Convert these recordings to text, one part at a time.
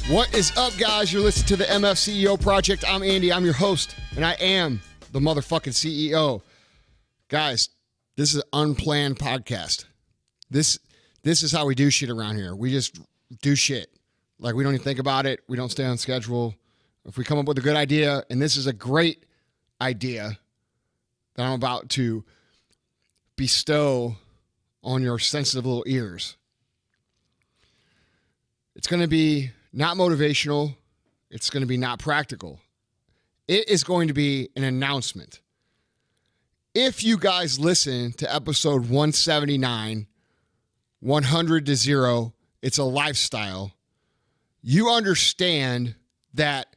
What is up, guys? You're listening to the MFCEO Project. I'm Andy. I'm your host, and I am the motherfucking CEO. Guys, this is an unplanned podcast. This is how we do shit around here. We just do shit. Like, we don't even think about it. We don't stay on schedule. If we come up with a good idea, and this is a great idea that I'm about to bestow on your sensitive little ears. It's going to be not motivational. It's going to be not practical. It is going to be an announcement. If you guys listen to episode 179, 100 to 0, it's a lifestyle, you understand that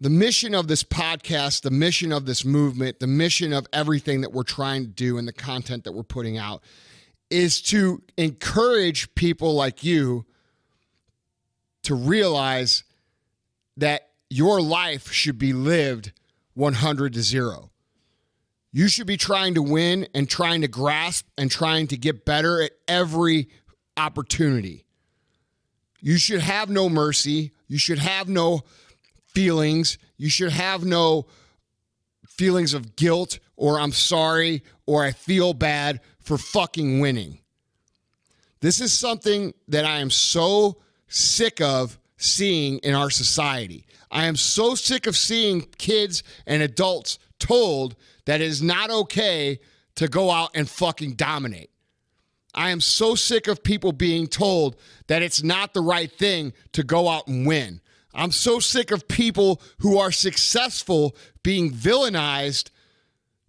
the mission of this podcast, the mission of this movement, the mission of everything that we're trying to do and the content that we're putting out is to encourage people like you to realize that your life should be lived 100 to 0. You should be trying to win and trying to grasp and trying to get better at every opportunity. You should have no mercy. You should have no feelings. You should have no feelings of guilt or I'm sorry or I feel bad for fucking winning. This is something that I am so sick of seeing in our society. I am so sick of seeing kids and adults told that it is not okay to go out and fucking dominate. I am so sick of people being told that it's not the right thing to go out and win. I'm so sick of people who are successful being villainized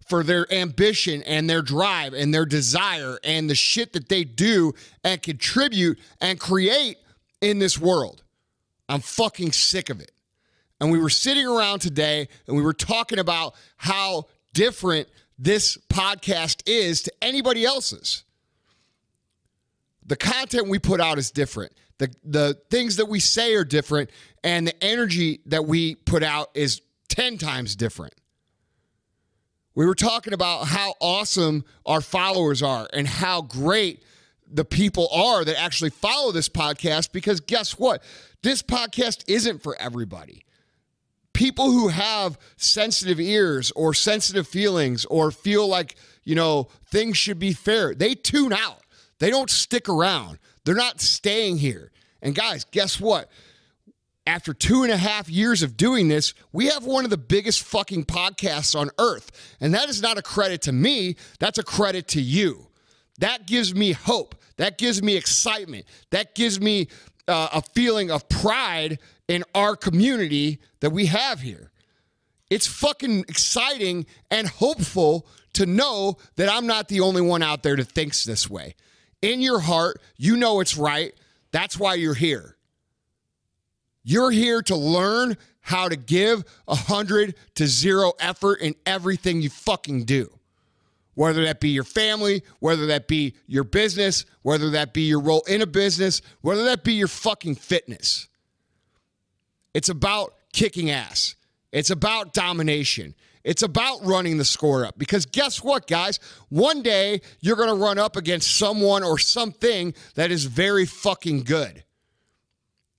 for their ambition and their drive and their desire and the shit that they do and contribute and create in this world. I'm fucking sick of it. And we were sitting around today and we were talking about how different this podcast is to anybody else's. The content we put out is different. The things that we say are different, and the energy that we put out is 10 times different. We were talking about how awesome our followers are and how great the people are that actually follow this podcast, because guess what? This podcast isn't for everybody. People who have sensitive ears or sensitive feelings or feel like, things should be fair, they tune out. They don't stick around. They're not staying here. And guys, guess what? After 2.5 years of doing this, we have one of the biggest fucking podcasts on earth. And that is not a credit to me. That's a credit to you. That gives me hope. That gives me excitement. That gives me a feeling of pride in our community that we have here. It's fucking exciting and hopeful to know that I'm not the only one out there that thinks this way. In your heart, you know it's right. That's why you're here. You're here to learn how to give 100 to 0 effort in everything you fucking do. Whether that be your family, whether that be your business, whether that be your role in a business, whether that be your fucking fitness. It's about kicking ass. It's about domination. It's about running the score up. Because guess what, guys? One day, you're going to run up against someone or something that is very fucking good.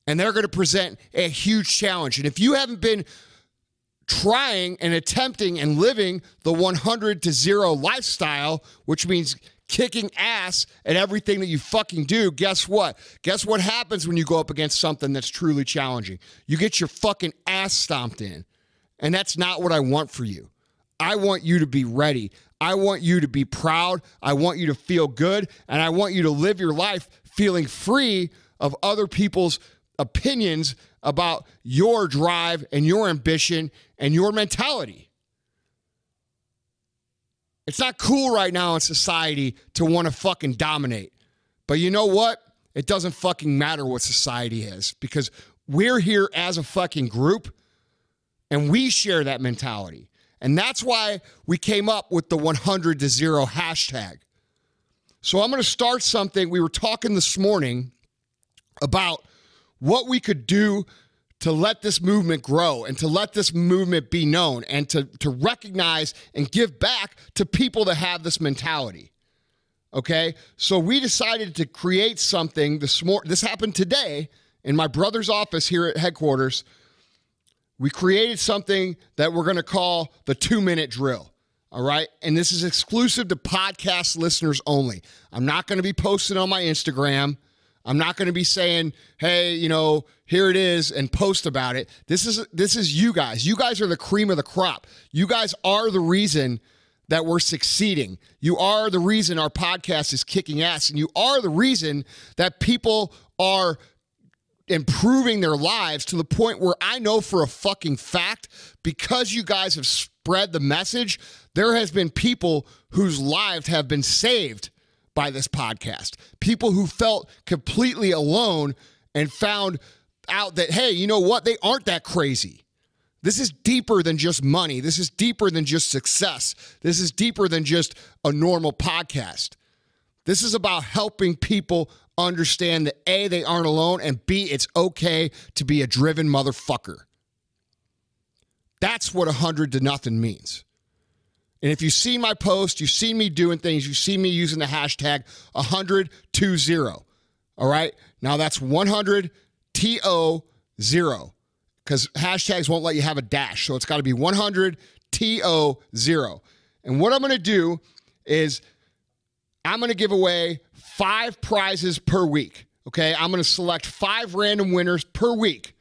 And they're going to present a huge challenge. And if you haven't been trying and attempting and living the 100 to 0 lifestyle, which means kicking ass at everything that you fucking do, guess what? Guess what happens when you go up against something that's truly challenging? You get your fucking ass stomped in. And that's not what I want for you. I want you to be ready. I want you to be proud. I want you to feel good. And I want you to live your life feeling free of other people's opinions about your drive and your ambition and your mentality. It's not cool right now in society to want to fucking dominate. But you know what? It doesn't fucking matter what society is, because we're here as a fucking group and we share that mentality. And that's why we came up with the 100 to 0 hashtag. So I'm going to start something. We were talking this morning about what we could do to let this movement grow and to let this movement be known and to recognize and give back to people that have this mentality. Okay? So we decided to create something this happened today in my brother's office here at headquarters, we created something that we're going to call the 2-minute drill. All right. And this is exclusive to podcast listeners only. I'm not going to be posting on my Instagram. I'm not going to be saying, hey, you know, here it is and post about it. This is you guys. You guys are the cream of the crop. You guys are the reason that we're succeeding. You are the reason our podcast is kicking ass. And you are the reason that people are improving their lives to the point where I know for a fucking fact, because you guys have spread the message, there has been people whose lives have been saved by this podcast. People who felt completely alone and found out that, hey, you know what? They aren't that crazy. This is deeper than just money. This is deeper than just success. This is deeper than just a normal podcast. This is about helping people understand that A, they aren't alone, and B, it's okay to be a driven motherfucker. That's what 100-0 means. And if you see my post, you've seen me doing things, you see me using the hashtag 10020. All right? Now that's 100TO0 because hashtags won't let you have a dash. So it's got to be 100TO0. And what I'm going to do is I'm going to give away 5 prizes per week, okay? I'm going to select 5 random winners per week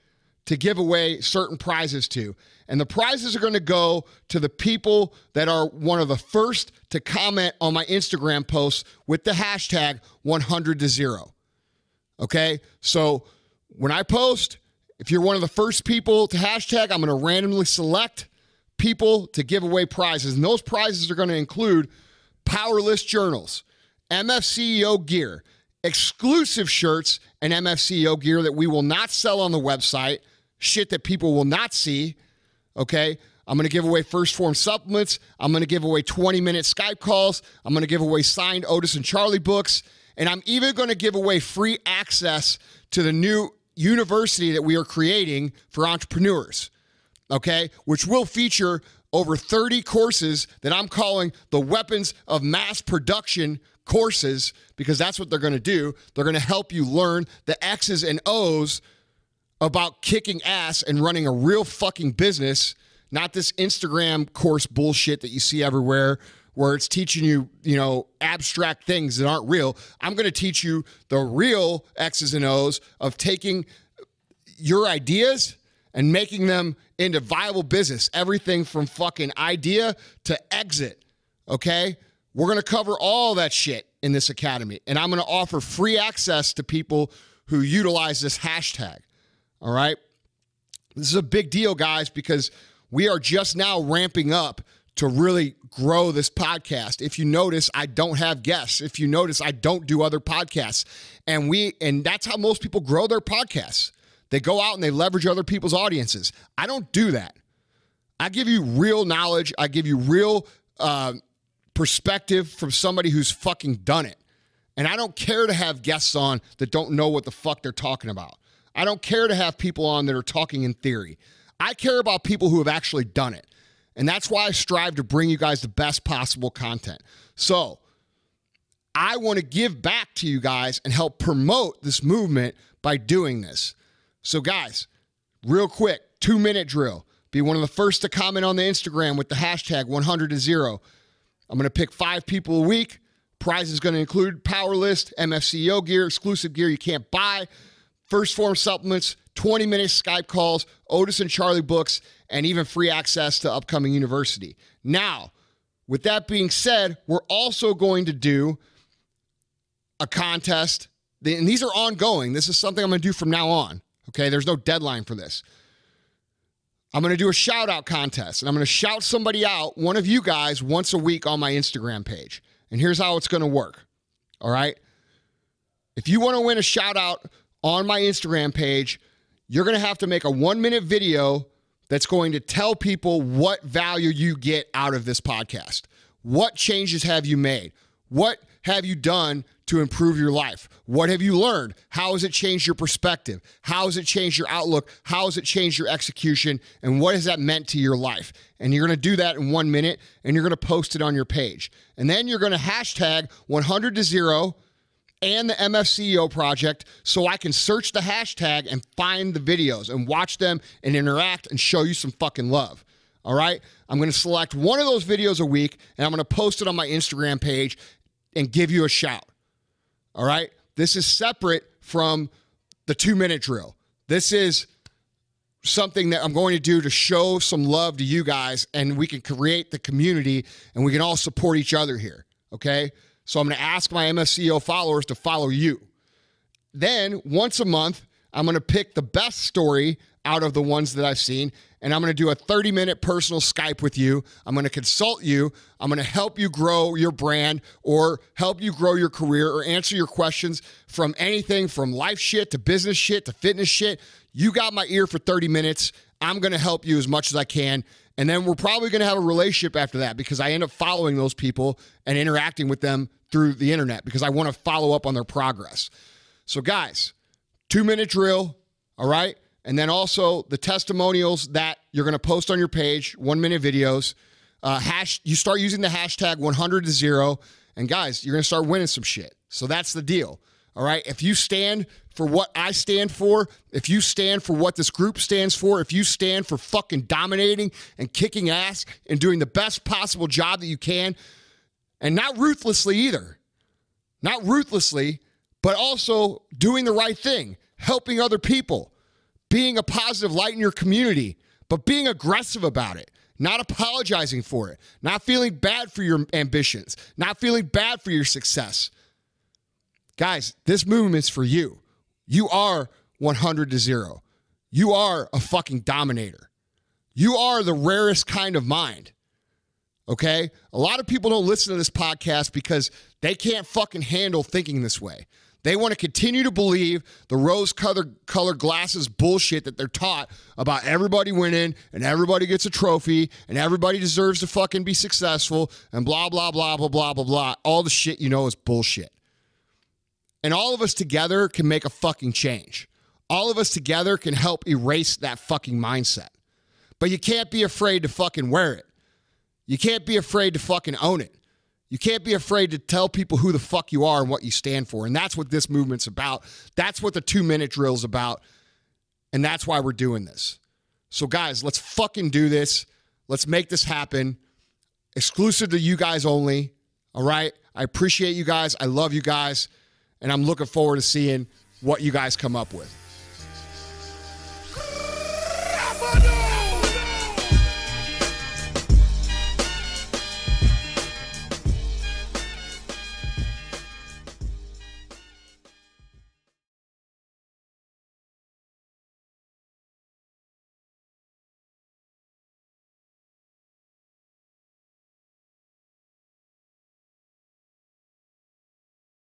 to give away certain prizes to. And the prizes are going to go to the people that are one of the first to comment on my Instagram posts with the hashtag 100-0, okay? So when I post, if you're one of the first people to hashtag, I'm going to randomly select people to give away prizes. And those prizes are going to include Powerless journals, MFCEO gear, exclusive shirts and MFCEO gear that we will not sell on the website, shit that people will not see, okay? I'm going to give away First Form supplements. I'm going to give away 20-minute Skype calls. I'm going to give away signed Otis and Charlie books. And I'm even going to give away free access to the new university that we are creating for entrepreneurs, okay? Which will feature over 30 courses that I'm calling the Weapons of Mass Production courses, because that's what they're going to do. They're going to help you learn the X's and O's about kicking ass and running a real fucking business, not this Instagram course bullshit that you see everywhere where it's teaching you, you know, abstract things that aren't real. I'm going to teach you the real X's and O's of taking your ideas and making them into viable business. Everything from fucking idea to exit, okay? We're going to cover all that shit in this academy, and I'm going to offer free access to people who utilize this hashtag, all right? This is a big deal, guys, because we are just now ramping up to really grow this podcast. If you notice, I don't have guests. If you notice, I don't do other podcasts. And that's how most people grow their podcasts. They go out and they leverage other people's audiences. I don't do that. I give you real knowledge. I give you real perspective from somebody who's fucking done it. And I don't care to have guests on that don't know what the fuck they're talking about. I don't care to have people on that are talking in theory. I care about people who have actually done it. And that's why I strive to bring you guys the best possible content. So I want to give back to you guys and help promote this movement by doing this. So guys, real quick, 2-minute drill. Be one of the first to comment on the Instagram with the hashtag 100-0. I'm going to pick 5 people a week. Prize is going to include Power List, MFCEO gear, exclusive gear you can't buy, First Form supplements, 20-minute Skype calls, Otis and Charlie books, and even free access to upcoming university. Now, with that being said, we're also going to do a contest, and these are ongoing. This is something I'm going to do from now on, okay? There's no deadline for this. I'm going to do a shout-out contest, and I'm going to shout somebody out, one of you guys, once a week on my Instagram page. And here's how it's going to work, all right? If you want to win a shout-out on my Instagram page, you're going to have to make a 1-minute video that's going to tell people what value you get out of this podcast. What changes have you made? What have you done to improve your life? What have you learned? How has it changed your perspective? How has it changed your outlook? How has it changed your execution? And what has that meant to your life? And you're going to do that in 1 minute, and you're going to post it on your page. And then you're going to hashtag 100-0 and the MFCEO Project so I can search the hashtag and find the videos and watch them and interact and show you some fucking love. All right? I'm going to select one of those videos a week, and I'm going to post it on my Instagram page and give you a shout. All right? This is separate from the 2-minute drill. This is something that I'm going to do to show some love to you guys, and we can create the community, and we can all support each other here. Okay? So I'm going to ask my MFCEO followers to follow you. Then, once a month, I'm going to pick the best story out of the ones that I've seen, and I'm going to do a 30-minute personal Skype with you. I'm going to consult you. I'm going to help you grow your brand or help you grow your career or answer your questions from anything from life shit to business shit to fitness shit. You got my ear for 30 minutes. I'm going to help you as much as I can. And then we're probably going to have a relationship after that because I end up following those people and interacting with them through the internet because I want to follow up on their progress. So guys, 2-minute drill, all right? And then also the testimonials that you're going to post on your page, 1-minute videos. You start using the hashtag 100to0, and guys, you're going to start winning some shit. So that's the deal, all right? If you stand for what I stand for, if you stand for what this group stands for, if you stand for fucking dominating and kicking ass and doing the best possible job that you can, and not ruthlessly either, not ruthlessly, but also doing the right thing, helping other people, being a positive light in your community, but being aggressive about it, not apologizing for it, not feeling bad for your ambitions, not feeling bad for your success. Guys, this movement's for you. You are 100to0. You are a fucking dominator. You are the rarest kind of mind. Okay? A lot of people don't listen to this podcast because they can't fucking handle thinking this way. They want to continue to believe the rose-colored glasses bullshit that they're taught about everybody winning and everybody gets a trophy and everybody deserves to fucking be successful and blah, blah, blah, blah, blah, blah, blah. All the shit you know is bullshit. And all of us together can make a fucking change. All of us together can help erase that fucking mindset. But you can't be afraid to fucking wear it. You can't be afraid to fucking own it. You can't be afraid to tell people who the fuck you are and what you stand for. And that's what this movement's about. That's what the 2-minute drill's about. And that's why we're doing this. So guys, let's fucking do this. Let's make this happen. Exclusive to you guys only. All right? I appreciate you guys. I love you guys. And I'm looking forward to seeing what you guys come up with.